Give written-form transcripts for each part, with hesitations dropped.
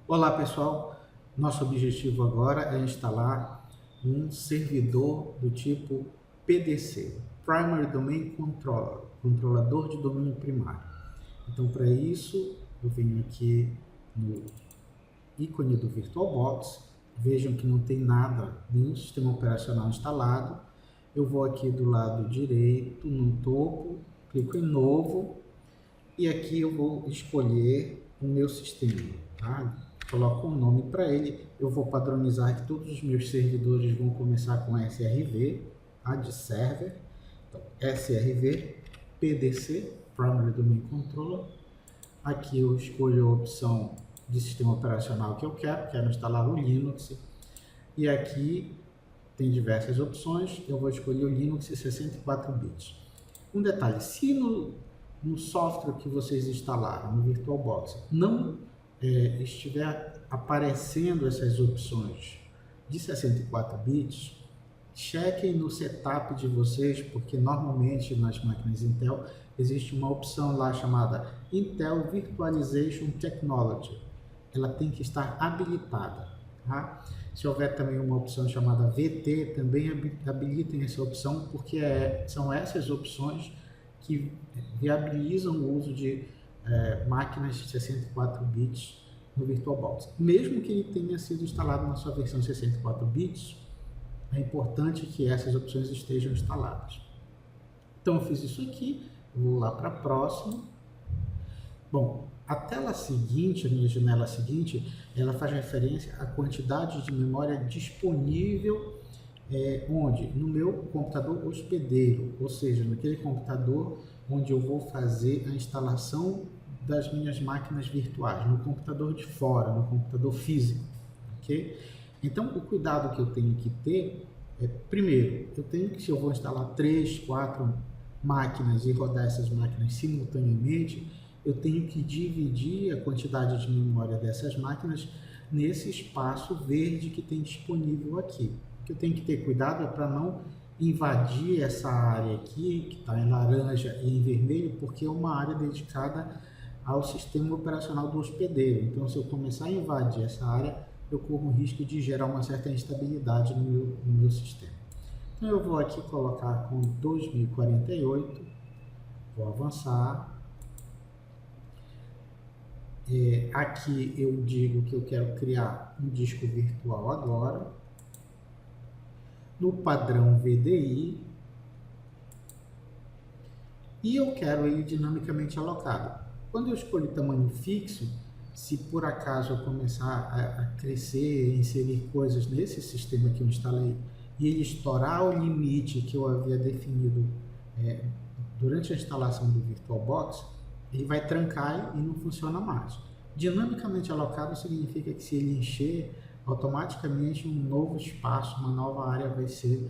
Olá pessoal, nosso objetivo agora é instalar um servidor do tipo PDC, Primary Domain Controller, controlador de domínio primário. Então para isso eu venho aqui no ícone do VirtualBox, vejam que não tem nada, nenhum sistema operacional instalado. Eu vou aqui do lado direito, no topo, clico em novo e aqui eu vou escolher o meu sistema, tá? Coloco um nome para ele, eu vou padronizar que todos os meus servidores vão começar com SRV, tá? De server, então SRV, PDC, Primary Domain Controller. Aqui eu escolho a opção de sistema operacional que eu quero instalar o Linux, e aqui tem diversas opções, eu vou escolher o Linux 64 bits. Um detalhe, se no software que vocês instalaram, no VirtualBox, não estiver aparecendo essas opções de 64 bits, chequem no setup de vocês, porque normalmente nas máquinas Intel existe uma opção lá chamada Intel Virtualization Technology. Ela tem que estar habilitada, tá? Se houver também uma opção chamada VT, também habilitem essa opção, porque são essas opções que viabilizam o uso de máquinas de 64 bits no VirtualBox. Mesmo que ele tenha sido instalado na sua versão 64 bits, é importante que essas opções estejam instaladas. Então eu fiz isso aqui, vou lá para a próxima. Bom, a tela seguinte, a minha janela seguinte, ela faz referência à quantidade de memória disponível onde? No meu computador hospedeiro, ou seja, naquele computador onde eu vou fazer a instalação das minhas máquinas virtuais, no computador de fora, no computador físico, ok? Então, o cuidado que eu tenho que ter é, primeiro, eu tenho que, se eu vou instalar 3, 4 máquinas e rodar essas máquinas simultaneamente, eu tenho que dividir a quantidade de memória dessas máquinas nesse espaço verde que tem disponível aqui. O que eu tenho que ter cuidado é para não invadir essa área aqui, que está em laranja e em vermelho, porque é uma área dedicada ao sistema operacional do hospedeiro. Então, se eu começar a invadir essa área, eu corro o risco de gerar uma certa instabilidade no meu sistema. Então, eu vou aqui colocar com 2048, vou avançar. Aqui eu digo que eu quero criar um disco virtual agora, no padrão VDI, e eu quero ele dinamicamente alocado. Quando eu escolho tamanho fixo, se por acaso eu começar a crescer, inserir coisas nesse sistema que eu instalei, e ele estourar o limite que eu havia definido durante a instalação do VirtualBox, ele vai trancar e não funciona mais. Dinamicamente alocado significa que se ele encher, automaticamente um novo espaço, uma nova área vai ser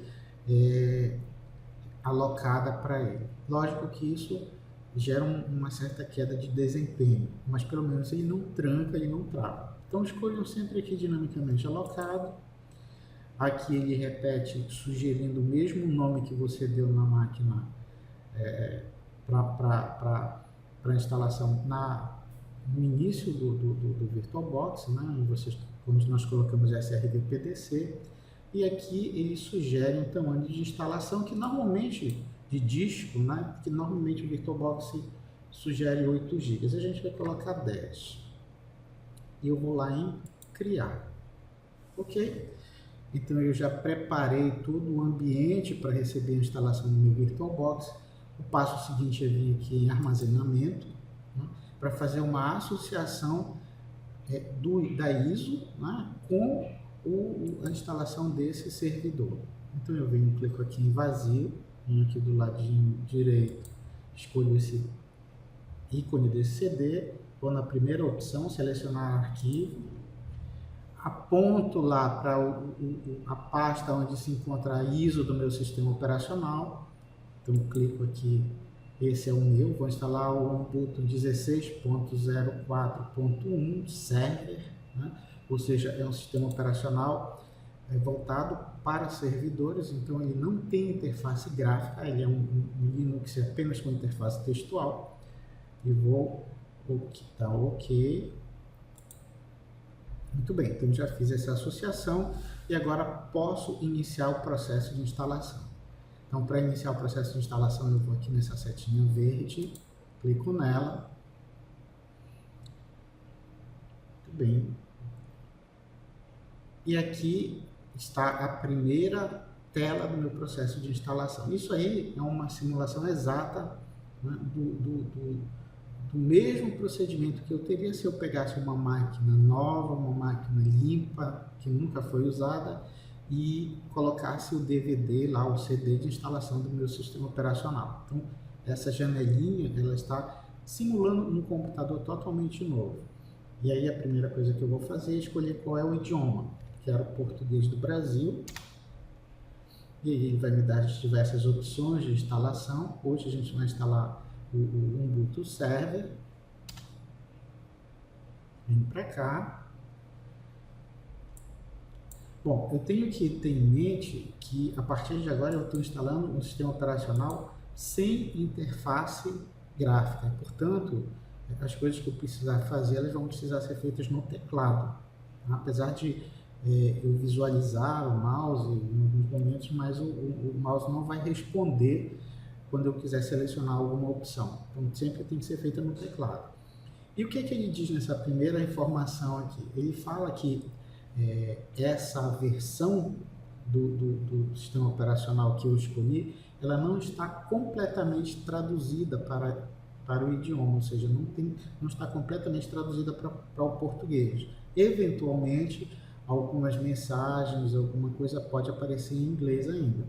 alocada para ele. Lógico que isso gera uma certa queda de desempenho, mas pelo menos ele não tranca, ele não trava. Então escolham sempre aqui dinamicamente alocado. Aqui ele repete sugerindo o mesmo nome que você deu na máquina para instalação no início do VirtualBox, né, onde nós colocamos SRV PDC, e aqui ele sugere um tamanho de instalação que normalmente, de disco, né, que normalmente o VirtualBox sugere 8 GB, a gente vai colocar 10. E eu vou lá em criar, ok? Então eu já preparei todo o ambiente para receber a instalação do meu VirtualBox. O passo seguinte é vir aqui em armazenamento, né, para fazer uma associação da ISO, né, com a instalação desse servidor. Então eu venho, clico aqui em vazio, venho aqui do ladinho direito, escolho esse ícone desse CD, vou na primeira opção, selecionar arquivo, aponto lá para a pasta onde se encontra a ISO do meu sistema operacional. Então clico aqui, esse é o meu, vou instalar o Ubuntu 16.04.1 server, né? Ou seja, é um sistema operacional voltado para servidores, então ele não tem interface gráfica, ele é um Linux apenas com interface textual. E vou dar OK. Muito bem, então já fiz essa associação e agora posso iniciar o processo de instalação. Então, para iniciar o processo de instalação, eu vou aqui nessa setinha verde, clico nela. Muito bem. E aqui está a primeira tela do meu processo de instalação. Isso aí é uma simulação exata, né, do mesmo procedimento que eu teria se eu pegasse uma máquina nova, uma máquina limpa, que nunca foi usada, e colocasse o DVD lá, o CD de instalação do meu sistema operacional. Então, essa janelinha, ela está simulando um computador totalmente novo. E aí a primeira coisa que eu vou fazer é escolher qual é o idioma. Quero o português do Brasil. E aí ele vai me dar as diversas opções de instalação. Hoje a gente vai instalar o Ubuntu Server. Vem para cá. Bom, eu tenho que ter em mente que a partir de agora eu estou instalando um sistema operacional sem interface gráfica. Portanto, as coisas que eu precisar fazer, elas vão precisar ser feitas no teclado. Apesar de eu visualizar o mouse em alguns momentos, mas o mouse não vai responder quando eu quiser selecionar alguma opção. Então, sempre tem que ser feita no teclado. E o que ele diz nessa primeira informação aqui? Ele fala que essa versão do sistema operacional que eu escolhi, ela não está completamente traduzida para o idioma, ou seja, não está completamente traduzida para o português. Eventualmente, algumas mensagens, alguma coisa pode aparecer em inglês ainda.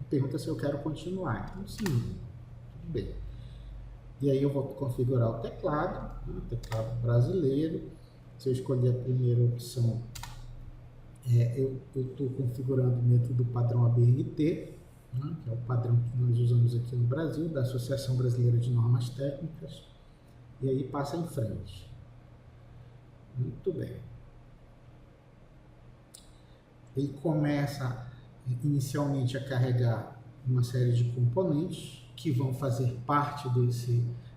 Pergunta se eu quero continuar. Então, sim, tudo bem. E aí eu vou configurar o teclado, né, o teclado brasileiro. Se eu escolher a primeira opção, eu estou configurando dentro do padrão ABNT, né, que é o padrão que nós usamos aqui no Brasil, da Associação Brasileira de Normas Técnicas. E aí passa em frente. Muito bem. Ele começa inicialmente a carregar uma série de componentes que vão fazer parte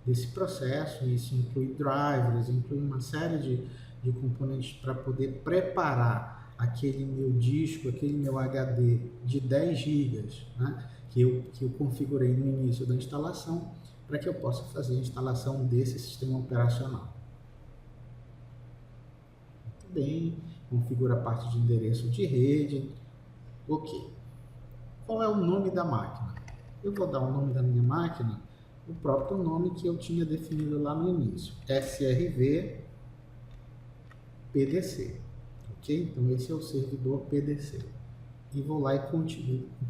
desse processo. Isso inclui drivers, inclui uma série de componentes para poder preparar aquele meu disco, aquele meu HD de 10 GB, né, que eu configurei no início da instalação, para que eu possa fazer a instalação desse sistema operacional. Muito bem, configura a parte de endereço de rede. Ok. Qual é o nome da máquina? Eu vou dar o nome da minha máquina, o próprio nome que eu tinha definido lá no início, SRV PDC. Ok? Então, esse é o servidor PDC. E vou lá e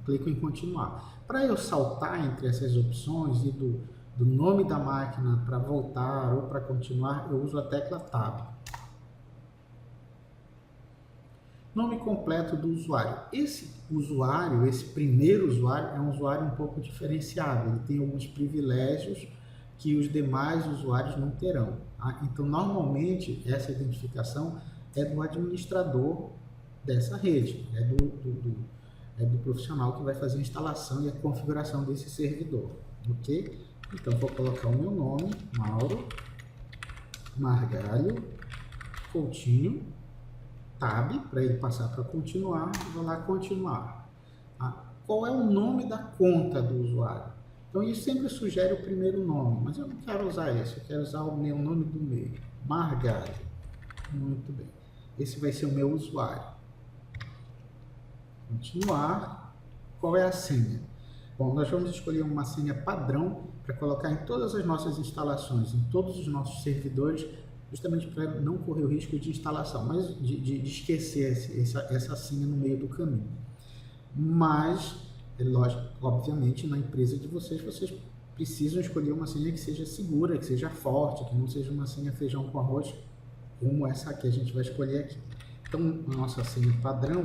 clico em continuar. Para eu saltar entre essas opções e do nome da máquina para voltar ou para continuar, eu uso a tecla Tab. Nome completo do usuário. Esse usuário, esse primeiro usuário, é um usuário um pouco diferenciado. Ele tem alguns privilégios que os demais usuários não terão. Tá? Então, normalmente, essa identificação é do administrador dessa rede, é do profissional que vai fazer a instalação e a configuração desse servidor. Ok? Então, vou colocar o meu nome, Mauro Margalho Coutinho, Tab, para ele passar para continuar, vou lá continuar. Qual é o nome da conta do usuário? Então, isso sempre sugere o primeiro nome, mas eu não quero usar esse, eu quero usar o meu nome do meio, Margalho. Muito bem. Esse vai ser o meu usuário. Continuar. Qual é a senha? Bom, nós vamos escolher uma senha padrão para colocar em todas as nossas instalações, em todos os nossos servidores, justamente para não correr o risco de instalação, mas de esquecer essa senha no meio do caminho. Mas, é lógico, obviamente, na empresa de vocês precisam escolher uma senha que seja segura, que seja forte, que não seja uma senha feijão com arroz, como essa que a gente vai escolher aqui. Então, a nossa senha padrão,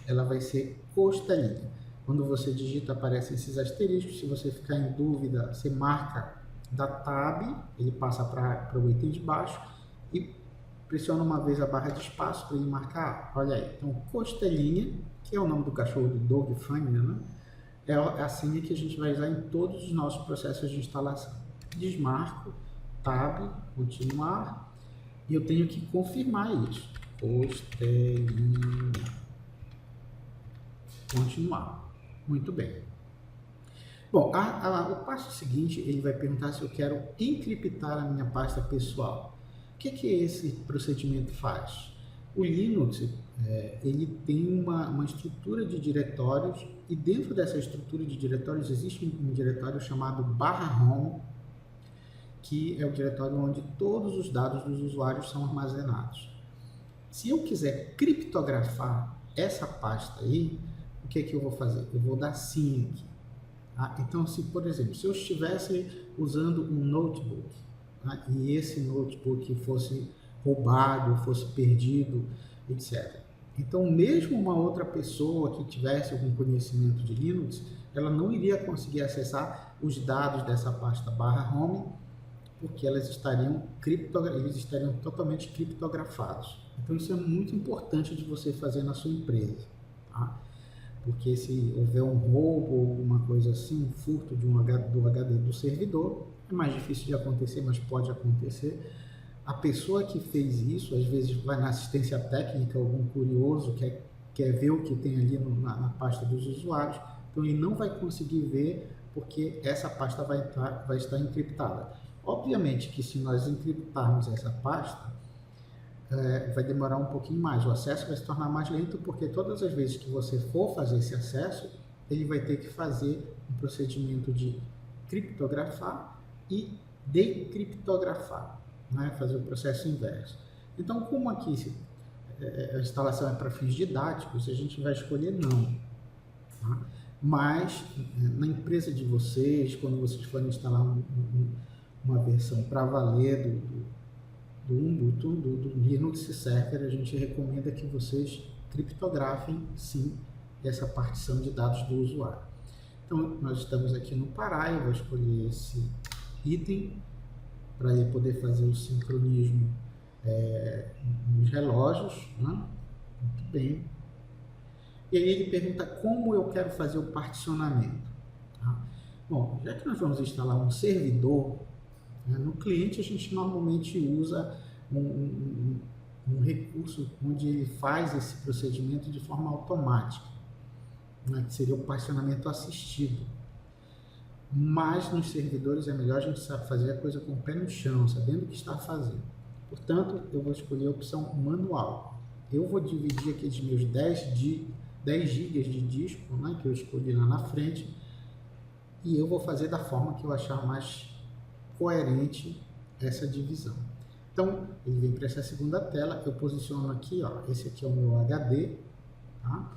ela vai ser costelinha. Quando você digita, aparecem esses asteriscos. Se você ficar em dúvida, você marca da Tab, ele passa para o item de baixo e pressiona uma vez a barra de espaço para ele marcar. Olha aí, então costelinha, que é o nome do cachorro do Dog Funny, né? É a senha que a gente vai usar em todos os nossos processos de instalação. Desmarco, Tab, continuar, e eu tenho que confirmar isso. Proteína. Continuar. Muito bem. Bom, o passo seguinte, ele vai perguntar se eu quero encriptar a minha pasta pessoal. O que esse procedimento faz? O Linux, ele tem uma estrutura de diretórios, e dentro dessa estrutura de diretórios existe um diretório chamado /home, que é o diretório onde todos os dados dos usuários são armazenados. Se eu quiser criptografar essa pasta aí, o que eu vou fazer? Eu vou dar sim aqui. Tá? Então, se, por exemplo, se eu estivesse usando um notebook, tá? E esse notebook fosse roubado, fosse perdido, etc. Então, mesmo uma outra pessoa que tivesse algum conhecimento de Linux, ela não iria conseguir acessar os dados dessa pasta /home, porque eles estariam totalmente criptografados. Então, isso é muito importante de você fazer na sua empresa, tá? Porque se houver um roubo ou alguma coisa assim, um furto do HD do servidor, é mais difícil de acontecer, mas pode acontecer. A pessoa que fez isso, às vezes vai na assistência técnica, algum curioso quer ver o que tem ali na pasta dos usuários, então ele não vai conseguir ver porque essa pasta vai estar encriptada. Obviamente que se nós encriptarmos essa pasta, vai demorar um pouquinho mais, o acesso vai se tornar mais lento, porque todas as vezes que você for fazer esse acesso, ele vai ter que fazer um procedimento de criptografar e decriptografar, né? Fazer o processo inverso. Então, como aqui a instalação é para fins didáticos, a gente vai escolher não. Tá? Mas, na empresa de vocês, quando vocês forem instalar uma versão para valer do Ubuntu, do Linux Server, a gente recomenda que vocês criptografem, sim, essa partição de dados do usuário. Então, nós estamos aqui no Pará, eu vou escolher esse item para ele poder fazer o sincronismo nos relógios, né? Muito bem. E aí ele pergunta como eu quero fazer o particionamento. Tá? Bom, já que nós vamos instalar um servidor, no cliente a gente normalmente usa um recurso onde ele faz esse procedimento de forma automática, né, que seria o particionamento assistido. Mas nos servidores é melhor a gente fazer a coisa com o pé no chão, sabendo o que está fazendo. Portanto, eu vou escolher a opção manual. Eu vou dividir aqueles meus 10 GB de disco, né, que eu escolhi lá na frente, e eu vou fazer da forma que eu achar mais coerente essa divisão. Então, ele vem para essa segunda tela, eu posiciono aqui, ó, esse aqui é o meu HD, tá?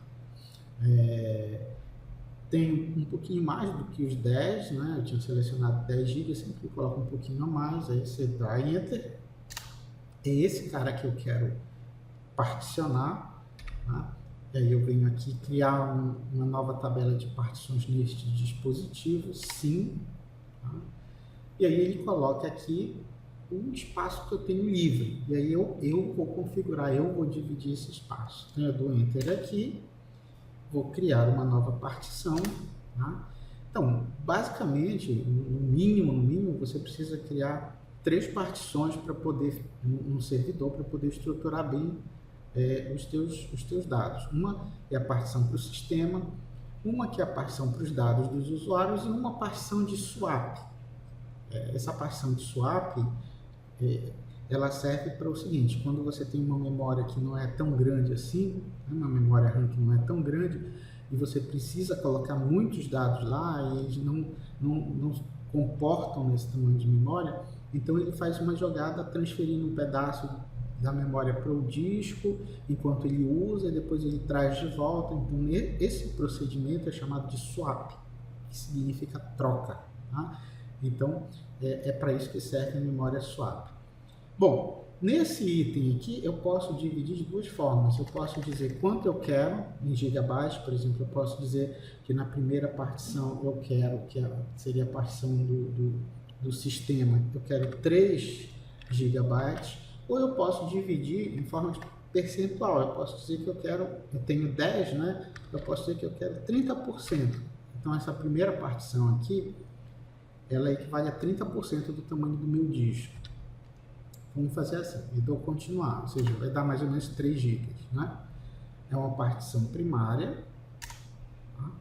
Tem um pouquinho mais do que os 10, né? Eu tinha selecionado 10 GB, sempre coloco um pouquinho a mais, aí você dá Enter. É esse cara que eu quero particionar, tá? E aí eu venho aqui criar uma nova tabela de partições neste dispositivo, sim, tá? E aí ele coloca aqui um espaço que eu tenho livre. E aí eu vou configurar, eu vou dividir esse espaço. Então eu dou Enter aqui, vou criar uma nova partição. Tá? Então, basicamente, no mínimo, você precisa criar 3 partições para poder, um servidor, para poder estruturar bem os teus dados. Uma é a partição para o sistema, uma que é a partição para os dados dos usuários e uma partição de swap. Essa partição de swap, ela serve para o seguinte: quando você tem uma memória que não é tão grande assim, uma memória RAM que não é tão grande, e você precisa colocar muitos dados lá e eles não comportam nesse tamanho de memória, então ele faz uma jogada transferindo um pedaço da memória para o disco, enquanto ele usa, e depois ele traz de volta. Então esse procedimento é chamado de swap, que significa troca, tá? Então, é para isso que serve a memória swap. Bom, nesse item aqui, eu posso dividir de 2 formas. Eu posso dizer quanto eu quero em gigabytes, por exemplo, eu posso dizer que na primeira partição eu quero, seria a partição do sistema, eu quero 3 gigabytes, ou eu posso dividir em forma de percentual. Eu posso dizer que eu tenho 10, né? Eu posso dizer que eu quero 30%. Então, essa primeira partição aqui, ela equivale a 30% do tamanho do meu disco. Vamos fazer assim, eu dou continuar, ou seja, vai dar mais ou menos 3 GB, né? É uma partição primária, tá?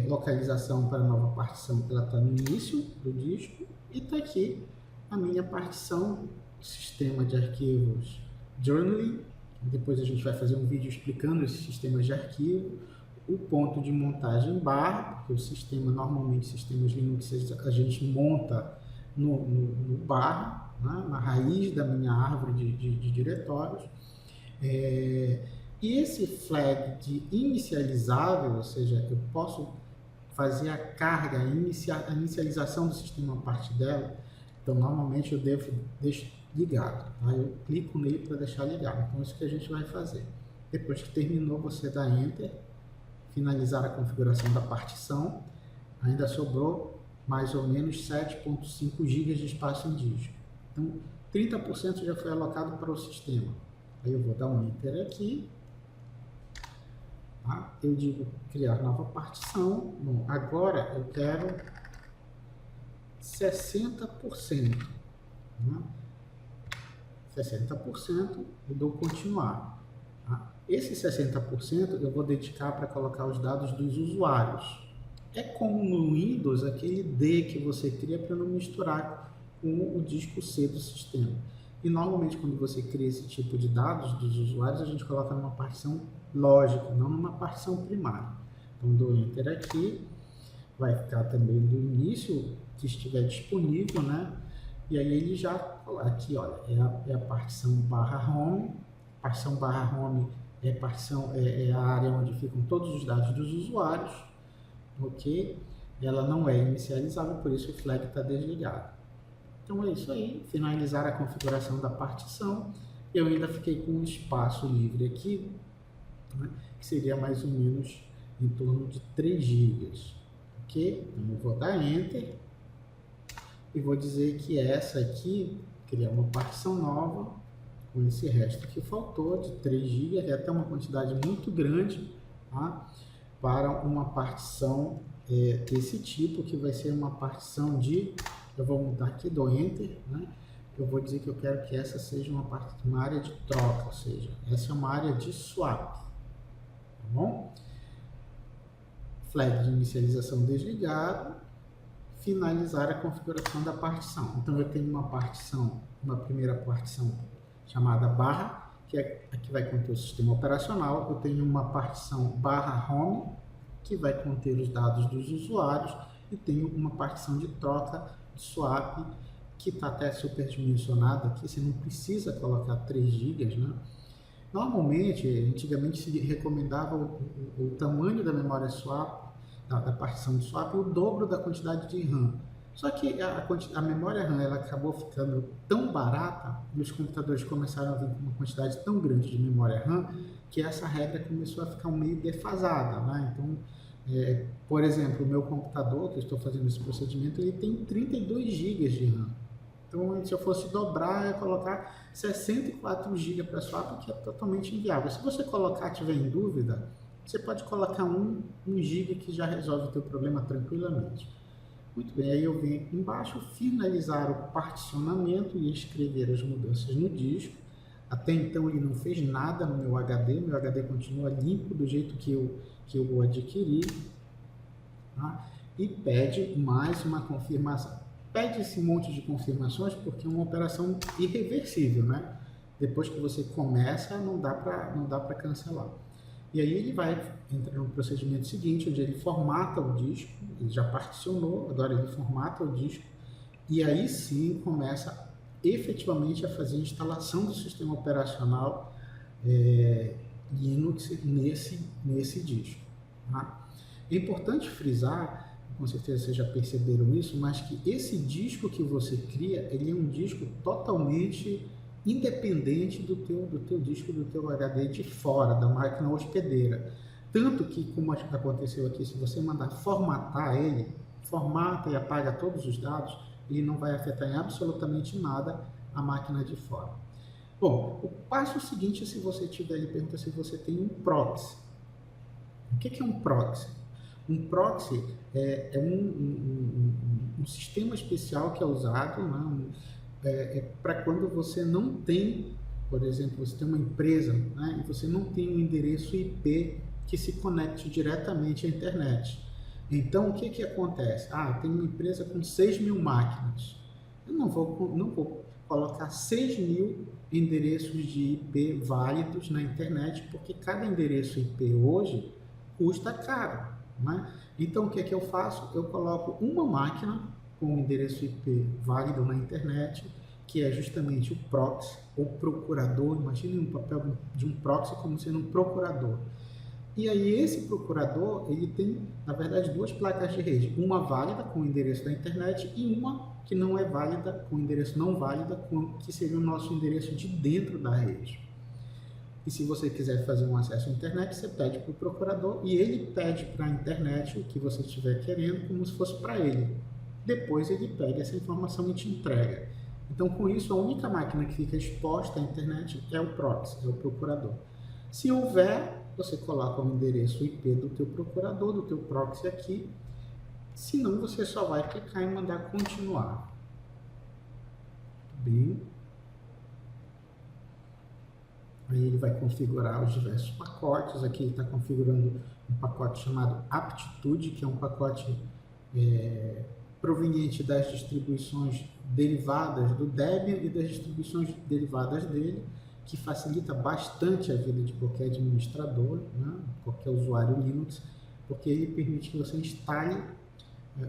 Localização para a nova partição, ela está no início do disco, e está aqui a minha partição, sistema de arquivos journaling. Depois a gente vai fazer um vídeo explicando esses sistemas de arquivo, o ponto de montagem barra, porque o sistema, normalmente sistemas Linux, a gente monta no barra, né, na raiz da minha árvore de diretórios. E esse flag de inicializável, ou seja, eu posso fazer a carga, a inicialização do sistema a partir dela, então normalmente eu devo deixar ligado, tá? Eu clico nele para deixar ligado, então isso que a gente vai fazer. Depois que terminou, você dá Enter, finalizar a configuração da partição, ainda sobrou mais ou menos 7,5 GB de espaço em disco. Então, 30% já foi alocado para o sistema. Aí eu vou dar um Enter aqui. Tá? Eu digo criar nova partição. Bom, agora eu quero 60%. Né? 60%, eu dou continuar. Tá? Esse 60% eu vou dedicar para colocar os dados dos usuários. É como no Windows, aquele D que você cria para não misturar com o disco C do sistema. E normalmente quando você cria esse tipo de dados dos usuários, a gente coloca numa partição lógica, não numa partição primária. Então dou Enter aqui, vai ficar também do início que estiver disponível, né? E aí ele já, aqui olha, é a partição /home, partição /home é a área onde ficam todos os dados dos usuários, ok? Ela não é inicializável, por isso o flag está desligado. Então é isso aí, finalizar a configuração da partição. Eu ainda fiquei com um espaço livre aqui, né, que seria mais ou menos em torno de 3 GB, ok? Então eu vou dar Enter e vou dizer que essa aqui, criar uma partição nova com esse resto que faltou de 3 GB, é até uma quantidade muito grande, tá? Para uma partição desse tipo, que vai ser uma partição de, eu vou mudar aqui, dou Enter, né? Eu vou dizer que eu quero que essa seja uma área de troca, ou seja, essa é uma área de swap, tá bom? Flag de inicialização desligado, finalizar a configuração da partição. Então eu tenho uma partição, uma primeira partição chamada barra, que é a que vai conter o sistema operacional. Eu tenho uma partição /home, que vai conter os dados dos usuários, e tenho uma partição de troca, de swap, que está até superdimensionada aqui, você não precisa colocar 3 GB, né? Normalmente, antigamente se recomendava o tamanho da memória swap, da partição de swap, o dobro da quantidade de RAM. Só que a memória RAM ela acabou ficando tão barata e os computadores começaram a vir com uma quantidade tão grande de memória RAM que essa regra começou a ficar meio defasada, né? Então, por exemplo, o meu computador, que eu estou fazendo esse procedimento, ele tem 32 GB de RAM. Então, se eu fosse dobrar, eu ia colocar 64 GB para swap, que é totalmente inviável. Se você colocar, tiver em dúvida, você pode colocar 1 GB que já resolve o teu problema tranquilamente. Muito bem, aí eu venho aqui embaixo, finalizar o particionamento e escrever as mudanças no disco. Até então ele não fez nada no meu HD continua limpo do jeito que eu adquiri. Tá? E pede mais uma confirmação. Pede esse monte de confirmações porque é uma operação irreversível, né? Depois que você começa, não dá para cancelar. E aí ele vai entrar no procedimento seguinte, onde ele formata o disco, ele já particionou, agora ele formata o disco, e aí sim começa efetivamente a fazer a instalação do sistema operacional Linux nesse disco. Tá? É importante frisar, com certeza vocês já perceberam isso, mas que esse disco que você cria, ele é um disco totalmente independente do teu disco, do teu HD de fora, da máquina hospedeira. Tanto que, como aconteceu aqui, se você mandar formatar ele, formata e apaga todos os dados, ele não vai afetar em absolutamente nada a máquina de fora. Bom, o passo seguinte é se você tiver, ele pergunta se você tem um proxy. O que é um proxy? Um proxy é um sistema especial que é usado, né, para quando você não tem, por exemplo, você tem uma empresa, né, e você não tem um endereço IP que se conecte diretamente à internet. Então, o que acontece? Tem uma empresa com 6.000 máquinas. Eu não vou colocar 6.000 endereços de IP válidos na internet, porque cada endereço IP hoje custa caro, né? Então, o que eu faço? Eu coloco uma máquina com o endereço IP válido na internet, que é justamente o proxy, ou procurador. Imagine um papel de um proxy como sendo um procurador. E aí esse procurador, ele tem, na verdade, duas placas de rede. Uma válida com o endereço da internet e uma que não é válida, com o endereço não válida, que seria o nosso endereço de dentro da rede. E se você quiser fazer um acesso à internet, você pede para o procurador e ele pede para a internet o que você estiver querendo, como se fosse para ele. Depois ele pega essa informação e te entrega. Então, com isso, a única máquina que fica exposta à internet é o proxy, é o procurador. Se houver, você coloca o endereço IP do teu procurador, do teu proxy aqui. Senão, você só vai clicar em mandar continuar. Bem. Aí ele vai configurar os diversos pacotes. Aqui ele está configurando um pacote chamado Aptitude, que é um pacote proveniente das distribuições derivadas do Debian e das distribuições derivadas dele, que facilita bastante a vida de qualquer administrador, né? Qualquer usuário Linux, porque ele permite que você instale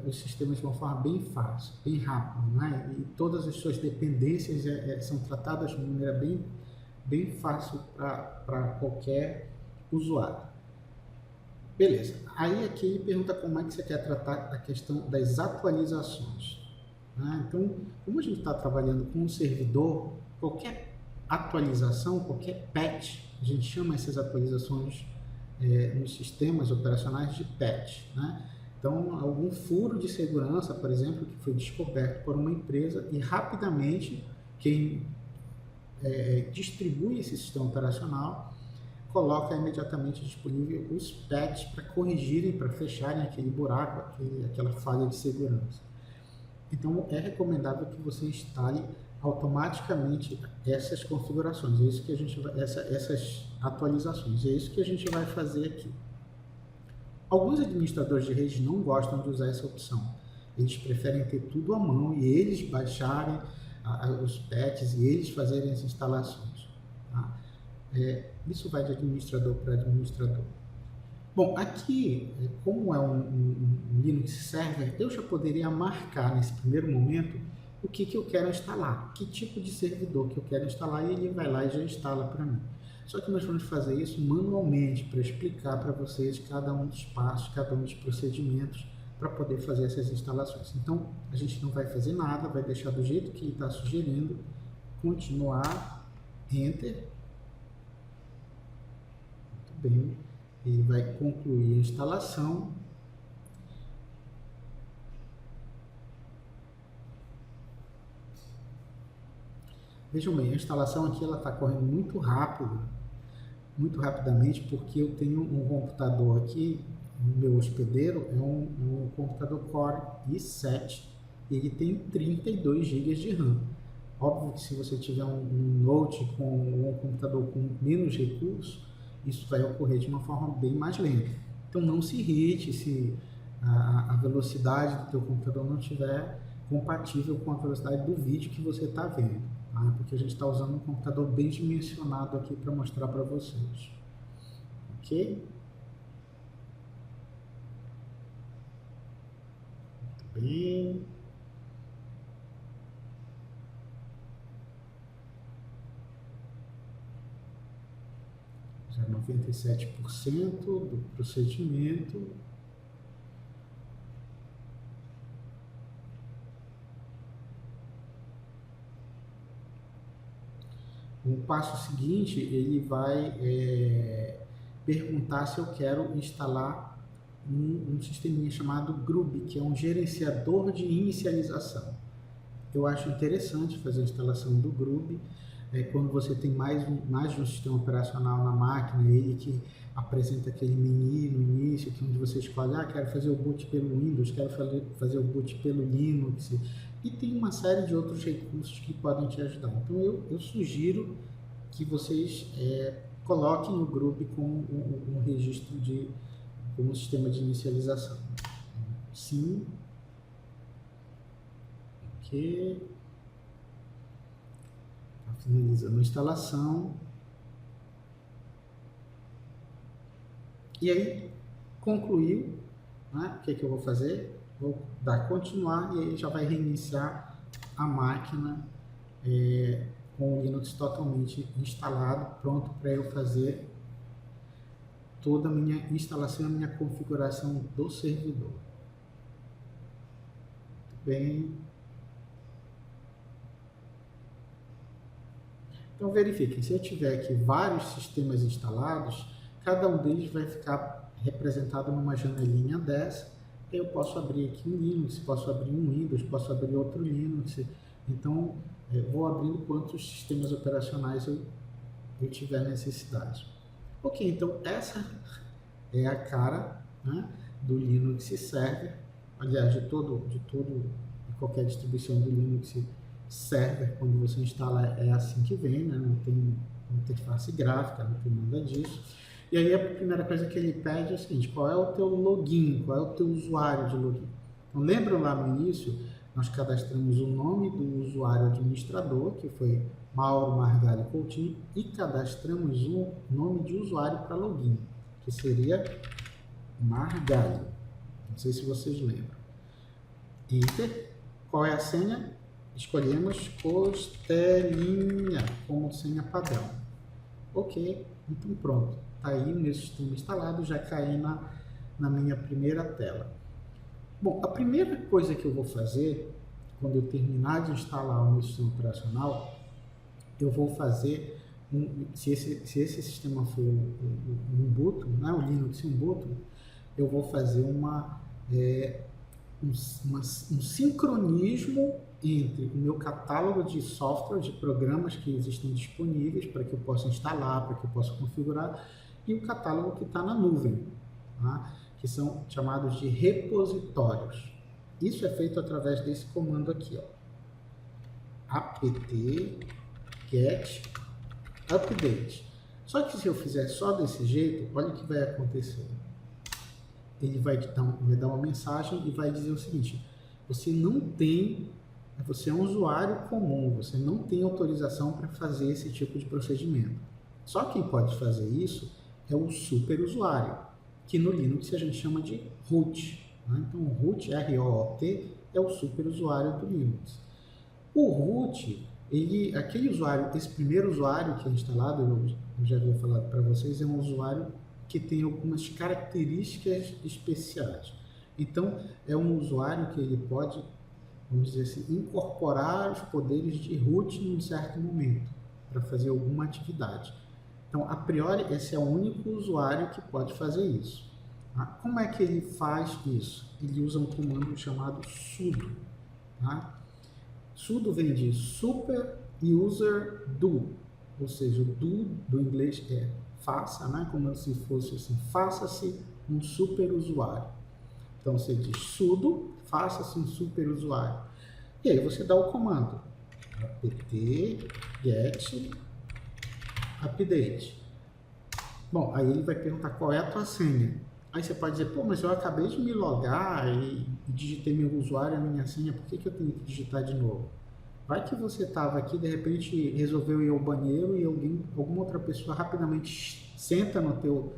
os sistemas de uma forma bem fácil, bem rápida, né? E todas as suas dependências são tratadas de maneira bem fácil para qualquer usuário. Beleza. Aí aqui ele pergunta como é que você quer tratar a questão das atualizações. Né? Então, como a gente está trabalhando com um servidor, qualquer atualização, qualquer patch, a gente chama essas atualizações nos sistemas operacionais de patch. Né? Então, algum furo de segurança, por exemplo, que foi descoberto por uma empresa e rapidamente quem distribui esse sistema operacional coloca imediatamente disponível os patches para corrigirem, para fecharem aquele buraco, aquela falha de segurança. Então, é recomendável que você instale automaticamente essas configurações, é isso que a gente vai, essas atualizações, é isso que a gente vai fazer aqui. Alguns administradores de rede não gostam de usar essa opção, eles preferem ter tudo à mão e eles baixarem os patches e eles fazerem as instalações. Tá? Isso vai de administrador para administrador. Bom, aqui, como é um Linux Server, eu já poderia marcar nesse primeiro momento o que eu quero instalar, que tipo de servidor que eu quero instalar, e ele vai lá e já instala para mim. Só que nós vamos fazer isso manualmente para explicar para vocês cada um dos passos, cada um dos procedimentos para poder fazer essas instalações. Então, a gente não vai fazer nada, vai deixar do jeito que ele está sugerindo, continuar, Enter. Muito bem. Ele vai concluir a instalação. Vejam bem, a instalação aqui está correndo muito rápido, muito rapidamente, porque eu tenho um computador aqui, o meu hospedeiro é um computador Core i7, e ele tem 32 GB de RAM. Óbvio que se você tiver um Note com um computador com menos recursos, isso vai ocorrer de uma forma bem mais lenta. Então não se irrite se a velocidade do teu computador não estiver compatível com a velocidade do vídeo que você está vendo, tá? Porque a gente está usando um computador bem dimensionado aqui para mostrar para vocês. Ok? Muito bem. Já 97% do procedimento. O passo seguinte, ele vai perguntar se eu quero instalar um sisteminha chamado Grub, que é um gerenciador de inicialização. Eu acho interessante fazer a instalação do Grub. quando você tem mais de um sistema operacional na máquina, ele que apresenta aquele menu no início, que onde você escolhe, quero fazer o boot pelo Windows, quero fazer o boot pelo Linux, e tem uma série de outros recursos que podem te ajudar. Então eu sugiro que vocês coloquem o Groove como um registro como um sistema de inicialização. Sim. Ok. Tá finalizando a instalação. E aí, concluiu, né? O que eu vou fazer? Vou dar continuar e aí já vai reiniciar a máquina com o Linux totalmente instalado, pronto para eu fazer toda a minha instalação, a minha configuração do servidor. Muito bem. Então verifiquem, se eu tiver aqui vários sistemas instalados, cada um deles vai ficar representado numa janelinha dessa. Eu posso abrir aqui um Linux, posso abrir um Windows, posso abrir outro Linux. Então, vou abrindo quantos sistemas operacionais eu tiver necessidade. Ok, então essa é a cara, né, do Linux Server. Aliás, de qualquer distribuição do Linux Server, quando você instala, é assim que vem, né? Não tem interface gráfica, não tem nada disso. E aí a primeira coisa que ele pede é o seguinte: qual é o teu login, qual é o teu usuário de login? Então lembra lá no início, nós cadastramos o nome do usuário administrador, que foi Mauro Margali Coutinho, e cadastramos o nome de usuário para login, que seria Margali. Não sei se vocês lembram. Enter. Qual é a senha? Escolhemos Costelinha como senha padrão. Ok, então pronto. Está aí o meu sistema instalado, já caí na minha primeira tela. Bom, a primeira coisa que eu vou fazer, quando eu terminar de instalar o meu sistema operacional, eu vou fazer, se esse sistema for um Ubuntu, né, o Linux Ubuntu, eu vou fazer um sincronismo entre o meu catálogo de software, de programas que existem disponíveis para que eu possa instalar, para que eu possa configurar, e o catálogo que está na nuvem, tá? Que são chamados de repositórios. Isso é feito através desse comando aqui, ó, apt-get update. Só que se eu fizer só desse jeito, olha o que vai acontecer. Ele vai dar uma mensagem e vai dizer o seguinte: você é um usuário comum, você não tem autorização para fazer esse tipo de procedimento. Só quem pode fazer isso é o superusuário, que no Linux a gente chama de root. Né? Então, o root, R-O-O-T, é o superusuário do Linux. O root, esse primeiro usuário que é instalado, eu já havia falado para vocês, é um usuário que tem algumas características especiais. Então, é um usuário que ele pode, vamos dizer assim, incorporar os poderes de root em um certo momento, para fazer alguma atividade. Então, a priori, esse é o único usuário que pode fazer isso. Tá? Como é que ele faz isso? Ele usa um comando chamado sudo. Tá? Sudo vem de super user do, ou seja, o do inglês é faça, né? Como se fosse assim, faça-se um super usuário. Então você diz sudo, faça-se um super usuário. E aí você dá o comando apt-get update. Bom, aí ele vai perguntar qual é a tua senha. Aí você pode dizer, pô, mas eu acabei de me logar e digitei meu usuário e a minha senha, por que eu tenho que digitar de novo? Vai que você estava aqui, de repente resolveu ir ao banheiro e alguma outra pessoa rapidamente senta no teu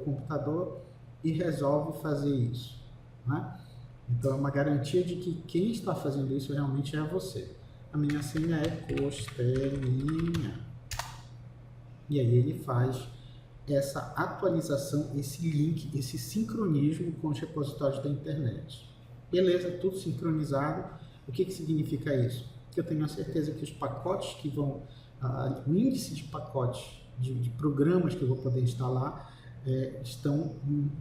computador e resolve fazer isso. Né? Então é uma garantia de que quem está fazendo isso realmente é você. A minha senha é Costelinha. E aí ele faz essa atualização, esse link, esse sincronismo com os repositórios da internet. Beleza, tudo sincronizado. O que significa isso? Que eu tenho a certeza que os pacotes que vão, o índice de pacotes de programas que eu vou poder instalar estão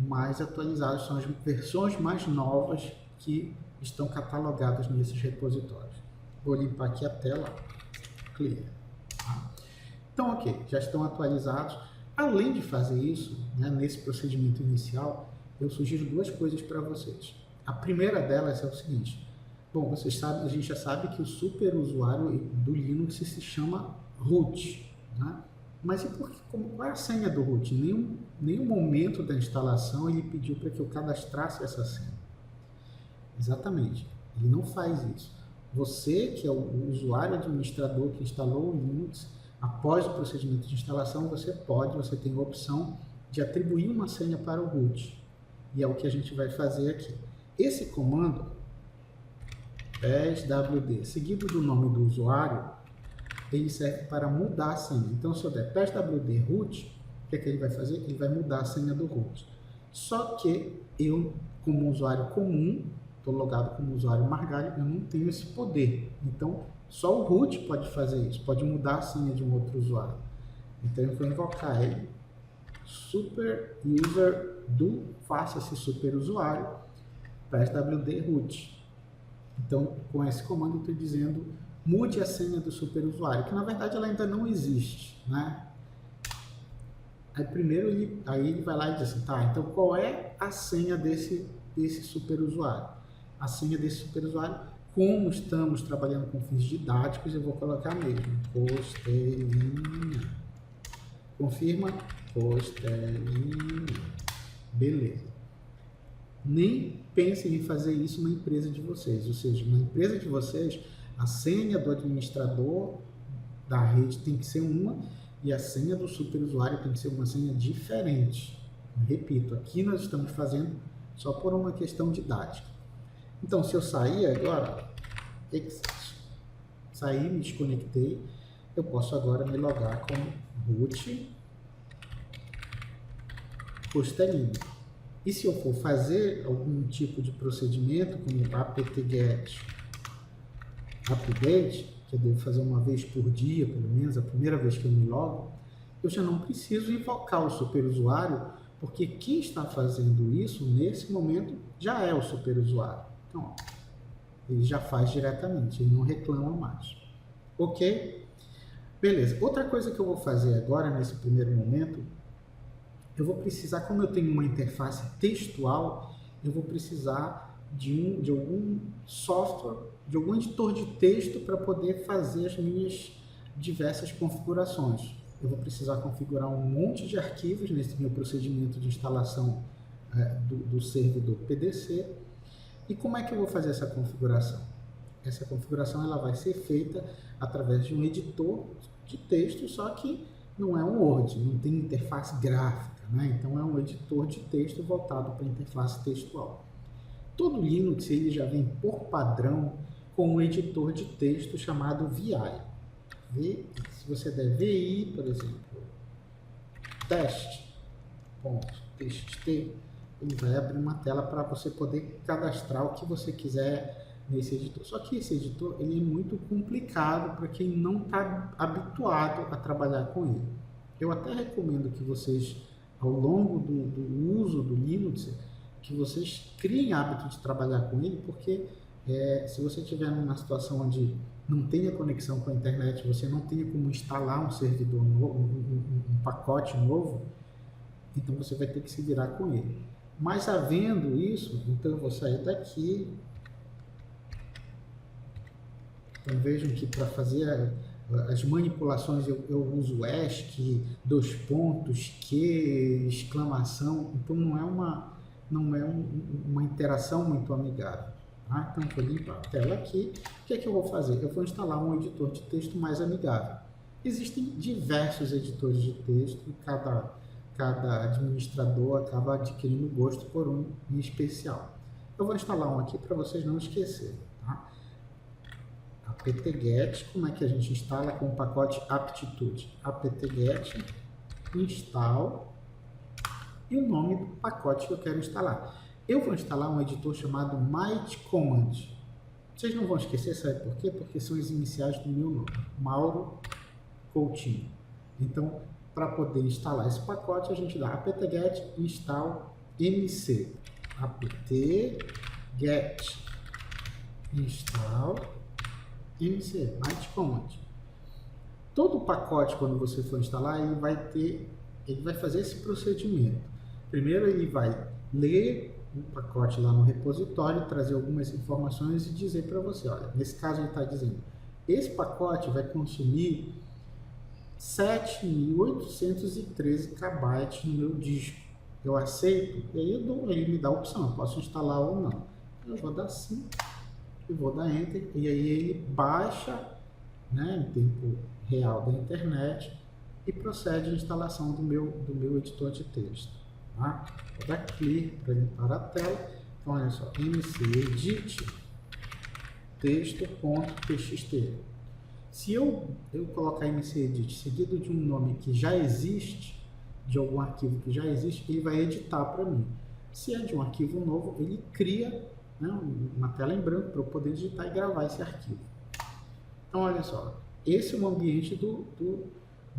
mais atualizados, são as versões mais novas que estão catalogadas nesses repositórios. Vou limpar aqui a tela, clear. Tá? Então, ok, já estão atualizados. Além de fazer isso, né, nesse procedimento inicial, eu sugiro duas coisas para vocês. A primeira delas é o seguinte: bom, vocês sabem, a gente já sabe que o superusuário do Linux se chama root, né? Mas e qual é a senha do root? Em nenhum momento da instalação ele pediu para que eu cadastrasse essa senha. Exatamente, ele não faz isso. Você, que é o usuário administrador que instalou o Linux, após o procedimento de instalação, você tem a opção de atribuir uma senha para o root. E é o que a gente vai fazer aqui. Esse comando, passwd, seguido do nome do usuário, ele serve para mudar a senha. Então, se eu der passwd root, o que é que ele vai fazer? Ele vai mudar a senha do root. Só que eu, como usuário comum, estou logado como usuário Margalho, eu não tenho esse poder. Então, só o root pode fazer isso, pode mudar a senha de um outro usuário. Então, eu vou invocar ele, super user do, faça-se super usuário, passwd root. Então, com esse comando, eu estou dizendo, mude a senha do super usuário, que na verdade ela ainda não existe, né? Aí primeiro ele vai lá e diz assim, tá, então qual é a senha desse super usuário? A senha desse super usuário, como estamos trabalhando com fins didáticos, eu vou colocar mesmo, costelinha. Confirma, costelinha. Beleza. Nem pensem em fazer isso na empresa de vocês, ou seja, na empresa de vocês, a senha do administrador da rede tem que ser uma e a senha do superusuário tem que ser uma senha diferente. Repito, aqui nós estamos fazendo só por uma questão didática. Então, se eu sair agora, saí, me desconectei, eu posso agora me logar como root costelinha. E se eu for fazer algum tipo de procedimento, como apt-get update, que eu devo fazer uma vez por dia, pelo menos, a primeira vez que eu me logo, eu já não preciso invocar o superusuário, porque quem está fazendo isso, nesse momento, já é o superusuário. Então, ó, ele já faz diretamente, ele não reclama mais. Ok? Beleza. Outra coisa que eu vou fazer agora, nesse primeiro momento, eu vou precisar, como eu tenho uma interface textual, eu vou precisar de algum software, de algum editor de texto para poder fazer as minhas diversas configurações. Eu vou precisar configurar um monte de arquivos nesse meu procedimento de instalação do servidor PDC. E como é que eu vou fazer essa configuração? Essa configuração ela vai ser feita através de um editor de texto, só que não é um Word, não tem interface gráfica, né? Então é um editor de texto voltado para a interface textual. Todo Linux ele já vem por padrão com um editor de texto chamado VI. Se você der VI, por exemplo, test.txt, ele vai abrir uma tela para você poder cadastrar o que você quiser nesse editor. Só que esse editor ele é muito complicado para quem não está habituado a trabalhar com ele. Eu até recomendo que vocês, ao longo do uso do Linux, que vocês criem hábito de trabalhar com ele, porque se você estiver numa situação onde não tenha conexão com a internet, você não tenha como instalar um servidor novo, um pacote novo, então você vai ter que se virar com ele. Mas havendo isso, então eu vou sair daqui. Então vejam que para fazer as manipulações eu uso ESC, dois pontos, Q, exclamação, então não é uma interação muito amigável. Tá? Então vou limpar a tela aqui. O que é que eu vou fazer? Eu vou instalar um editor de texto mais amigável. Existem diversos editores de texto e cada administrador acaba adquirindo gosto por um em especial. Eu vou instalar um aqui para vocês não esquecerem. Tá? apt-get, como é que a gente instala com o pacote aptitude? apt-get install e o nome do pacote que eu quero instalar. Eu vou instalar um editor chamado MightCommand. Vocês não vão esquecer, sabe por quê? Porque são as iniciais do meu nome, Mauro Coutinho. Então, para poder instalar esse pacote, a gente dá apt-get install mc. apt-get install mc, MightCommand. todo o pacote, quando você for instalar, ele vai fazer esse procedimento. Primeiro ele vai ler o pacote lá no repositório, trazer algumas informações e dizer para você, olha, nesse caso ele está dizendo, esse pacote vai consumir 7.813 KB no meu disco. Eu aceito, e aí ele me dá a opção, eu posso instalar ou não. Eu vou dar sim, e vou dar enter, e aí ele baixa, né, em tempo real da internet e procede a instalação do meu editor de texto. Tá? Vou dar clear para limpar a tela. Então, olha só, mcedit texto.txt. Se eu colocar mcedit seguido de um nome que já existe, de algum arquivo que já existe, ele vai editar para mim. Se é de um arquivo novo, ele cria, né, uma tela em branco para eu poder digitar e gravar esse arquivo. Então, olha só, esse é o ambiente do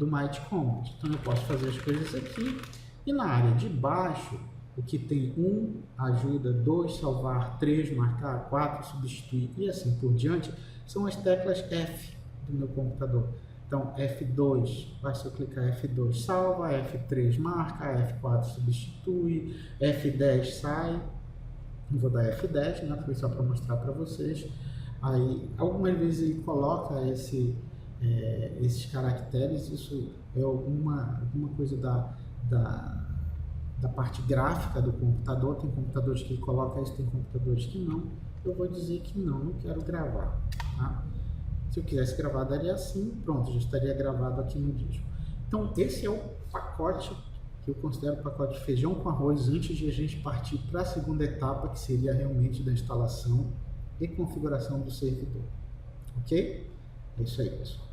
Mighty Combat. Então, eu posso fazer as coisas aqui. E na área de baixo, o que tem 1, ajuda, 2, salvar, 3, marcar, 4, substituir e assim por diante, são as teclas F do meu computador. Então, F2, basta eu clicar F2 salva, F3 marca, F4 substitui, F10 sai. Eu vou dar F10, né? Foi só para mostrar para vocês. Aí, algumas vezes ele coloca esses caracteres, isso é alguma coisa da parte gráfica do computador. Tem computadores que ele coloca isso, tem computadores que não. Eu vou dizer que não quero gravar. Tá? Se eu quisesse gravar, daria assim, pronto, já estaria gravado aqui no disco. Então, esse é o pacote que eu considero o pacote de feijão com arroz antes de a gente partir para a segunda etapa, que seria realmente da instalação e configuração do servidor. Ok? É isso aí, pessoal.